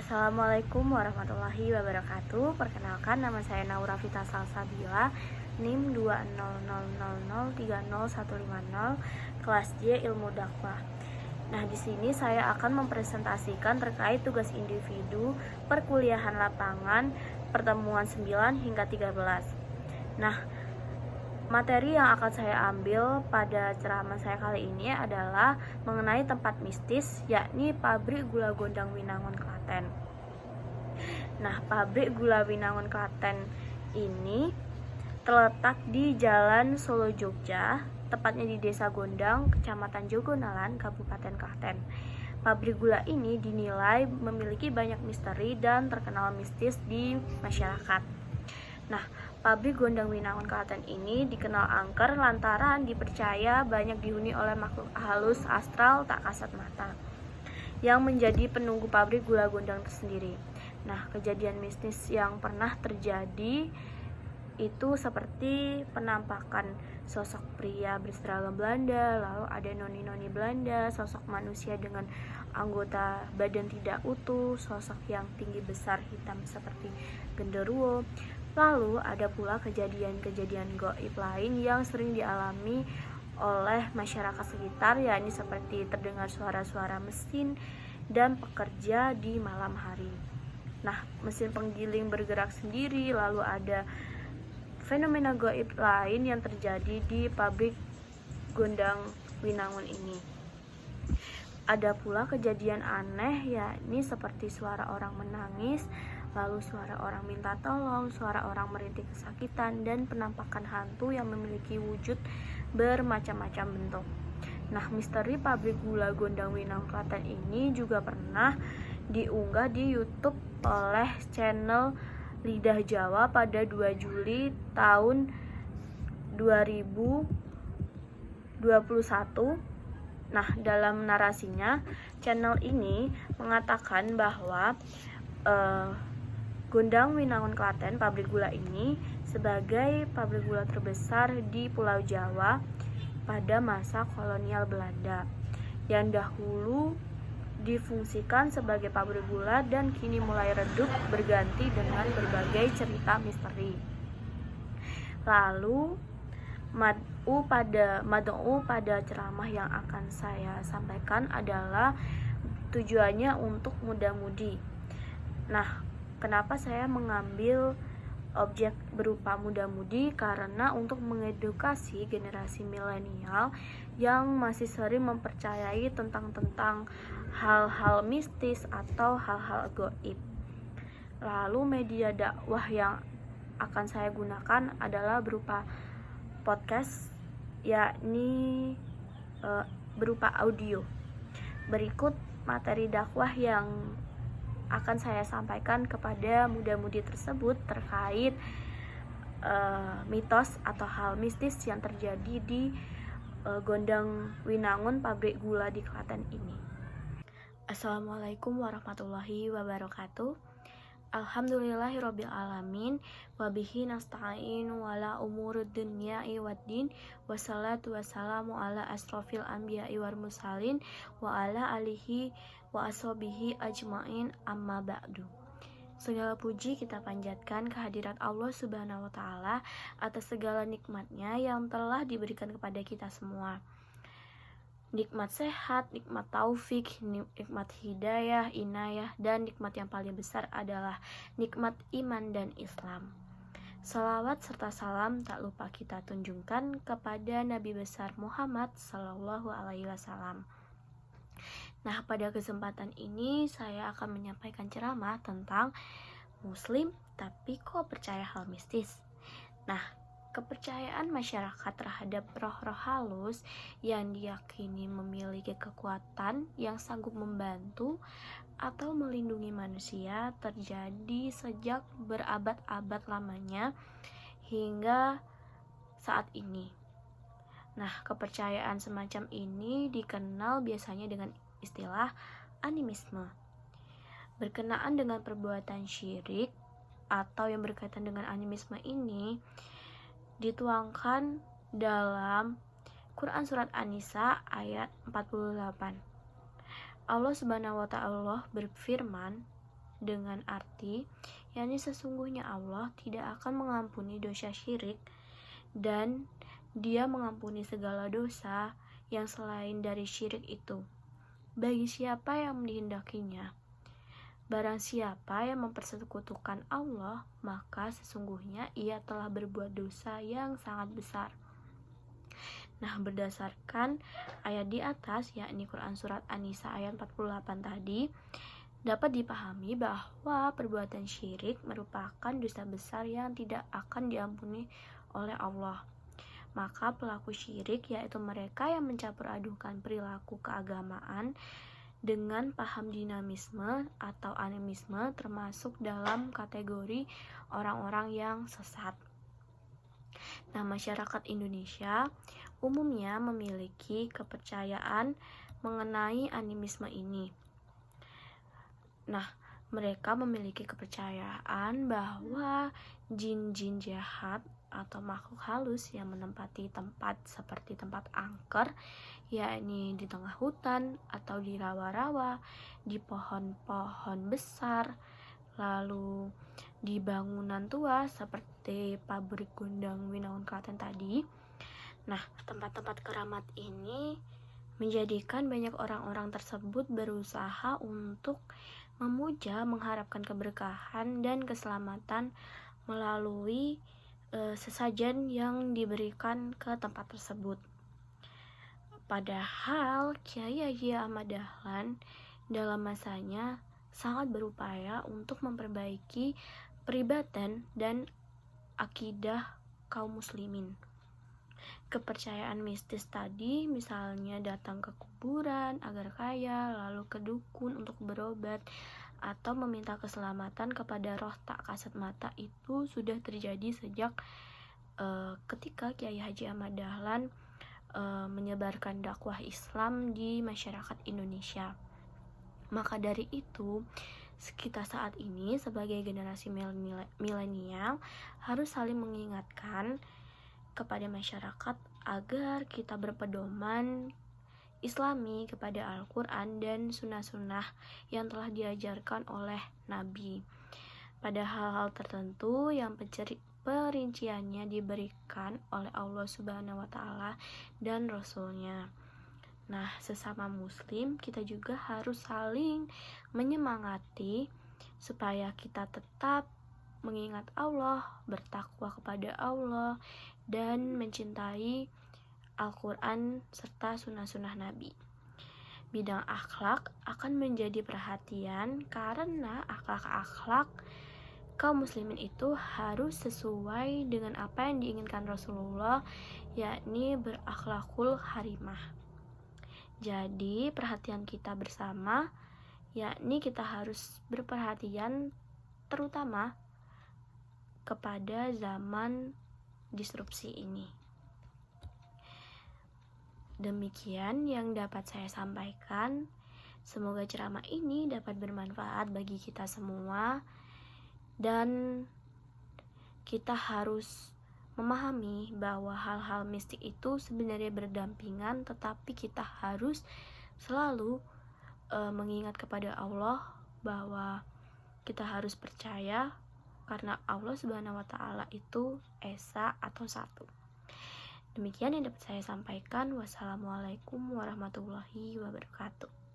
Assalamualaikum warahmatullahi wabarakatuh. Perkenalkan, nama saya Naura Vita Salsabila, NIM 20000301050, kelas J Ilmu Dakwah. Nah, di sini saya akan mempresentasikan terkait tugas individu perkuliahan lapangan pertemuan 9 hingga 13. Nah, materi yang akan saya ambil pada ceramah saya kali ini adalah mengenai tempat mistis, yakni pabrik gula Gondang Winangun, Klaten. Nah, pabrik gula Winangun, Klaten ini terletak di Jalan Solo Jogja, tepatnya di Desa Gondang, Kecamatan Jogonalan, Kabupaten Klaten. Pabrik gula ini dinilai memiliki banyak misteri dan terkenal mistis di masyarakat. Nah, pabrik Gondang Winangun, Klaten ini dikenal angker lantaran dipercaya banyak dihuni oleh makhluk halus astral tak kasat mata yang menjadi penunggu pabrik gula Gondang tersendiri. Nah, kejadian mistis yang pernah terjadi itu seperti penampakan sosok pria berseragam Belanda, lalu ada noni-noni Belanda, sosok manusia dengan anggota badan tidak utuh, sosok yang tinggi besar hitam seperti genderuwo. Lalu ada pula kejadian-kejadian gaib lain yang sering dialami oleh masyarakat sekitar, yakni seperti terdengar suara-suara mesin dan pekerja di malam hari. Nah, mesin penggiling bergerak sendiri, lalu ada fenomena gaib lain yang terjadi di pabrik Gondang Winangun ini. Ada pula kejadian aneh, yakni seperti suara orang menangis, lalu suara orang minta tolong, suara orang merintih kesakitan, dan penampakan hantu yang memiliki wujud bermacam-macam bentuk. Nah, misteri pabrik gula Gondang Winangun, Klaten ini juga pernah diunggah di YouTube oleh channel Lidah Jawa pada 2 Juli tahun 2021. Nah, dalam narasinya, channel ini mengatakan bahwa Gondang Winangun, Klaten, pabrik gula ini sebagai pabrik gula terbesar di Pulau Jawa pada masa kolonial Belanda yang dahulu difungsikan sebagai pabrik gula dan kini mulai redup berganti dengan berbagai cerita misteri. Lalu mad'u pada ceramah yang akan saya sampaikan adalah tujuannya untuk muda-mudi. Nah, kenapa saya mengambil objek berupa muda-mudi? Karena untuk mengedukasi generasi milenial yang masih sering mempercayai tentang hal-hal mistis atau hal-hal gaib. Lalu media dakwah yang akan saya gunakan adalah berupa podcast, yakni berupa audio. Berikut materi dakwah yang akan saya sampaikan kepada muda-mudi tersebut terkait mitos atau hal mistis yang terjadi di Gondang Winangun, pabrik gula di Klaten ini. Assalamualaikum warahmatullahi wabarakatuh. Alhamdulillahirabbil alamin, wabihi nasta'in wala umurud dunyai waddin, wassalatu wassalamu ala asrofil anbiya'i wal mursalin wa ala alihi wa ashabihi ajmain, amma ba'du. Segala puji kita panjatkan kehadirat Allah Subhanahu wa Ta'ala atas segala nikmatnya yang telah diberikan kepada kita semua. Nikmat sehat, nikmat taufik, nikmat hidayah, inayah, dan nikmat yang paling besar adalah nikmat iman dan Islam. Salawat serta salam tak lupa kita tunjukkan kepada Nabi besar Muhammad Sallallahu Alaihi Wasallam. Nah, pada kesempatan ini saya akan menyampaikan ceramah tentang Muslim tapi kok percaya hal mistis. Nah, kepercayaan masyarakat terhadap roh-roh halus yang diyakini memiliki kekuatan yang sanggup membantu atau melindungi manusia terjadi sejak berabad-abad lamanya hingga saat ini. Nah, kepercayaan semacam ini dikenal biasanya dengan istilah animisme. Berkenaan dengan perbuatan syirik atau yang berkaitan dengan animisme ini dituangkan dalam Quran Surat An-Nisa ayat 48. Allah Subhanahu wa Ta'ala berfirman, dengan arti yakni sesungguhnya Allah tidak akan mengampuni dosa syirik dan Dia mengampuni segala dosa yang selain dari syirik itu bagi siapa yang dihendakinya. Barang siapa yang mempersekutukan Allah, maka sesungguhnya ia telah berbuat dosa yang sangat besar. Nah, berdasarkan ayat di atas, yakni Quran Surat An-Nisa ayat 48 tadi, dapat dipahami bahwa perbuatan syirik merupakan dosa besar yang tidak akan diampuni oleh Allah. Maka pelaku syirik yaitu mereka yang mencampur adukan perilaku keagamaan dengan paham dinamisme atau animisme termasuk dalam kategori orang-orang yang sesat. Nah, masyarakat Indonesia umumnya memiliki kepercayaan mengenai animisme ini. Nah, mereka memiliki kepercayaan bahwa jin-jin jahat atau makhluk halus yang menempati tempat seperti tempat angker, yakni di tengah hutan atau di rawa-rawa, di pohon-pohon besar, lalu di bangunan tua seperti pabrik Gundang Winaun Klaten tadi. Nah, tempat-tempat keramat ini menjadikan banyak orang-orang tersebut berusaha untuk memuja, mengharapkan keberkahan dan keselamatan melalui sesajen yang diberikan ke tempat tersebut. Padahal Kiai Haji Ahmad Dahlan dalam masanya sangat berupaya untuk memperbaiki peribatan dan akidah kaum muslimin. Kepercayaan mistis tadi misalnya datang ke kuburan agar kaya, lalu ke dukun untuk berobat, atau meminta keselamatan kepada roh tak kasat mata itu sudah terjadi sejak ketika Kiai Haji Ahmad Dahlan menyebarkan dakwah Islam di masyarakat Indonesia. Maka dari itu, kita saat ini sebagai generasi milenial harus saling mengingatkan kepada masyarakat agar kita berpedoman Islami kepada Al-Quran dan sunnah-sunnah yang telah diajarkan oleh Nabi pada hal-hal tertentu yang perinciannya diberikan oleh Allah Subhanahu wa Ta'ala dan Rasul-Nya. Nah, sesama muslim kita juga harus saling menyemangati supaya kita tetap mengingat Allah, bertakwa kepada Allah, dan mencintai Al-Quran serta sunnah-sunnah Nabi. Bidang akhlak akan menjadi perhatian karena akhlak-akhlak kaum muslimin itu harus sesuai dengan apa yang diinginkan Rasulullah, yakni berakhlakul harimah. Jadi perhatian kita bersama, yakni kita harus berperhatian terutama kepada zaman disrupsi ini. Demikian yang dapat saya sampaikan. Semoga ceramah ini dapat bermanfaat bagi kita semua dan kita harus memahami bahwa hal-hal mistik itu sebenarnya berdampingan, tetapi kita harus selalu mengingat kepada Allah bahwa kita harus percaya karena Allah Subhanahu wa Ta'ala itu esa atau satu. Demikian yang dapat saya sampaikan. Wassalamualaikum warahmatullahi wabarakatuh.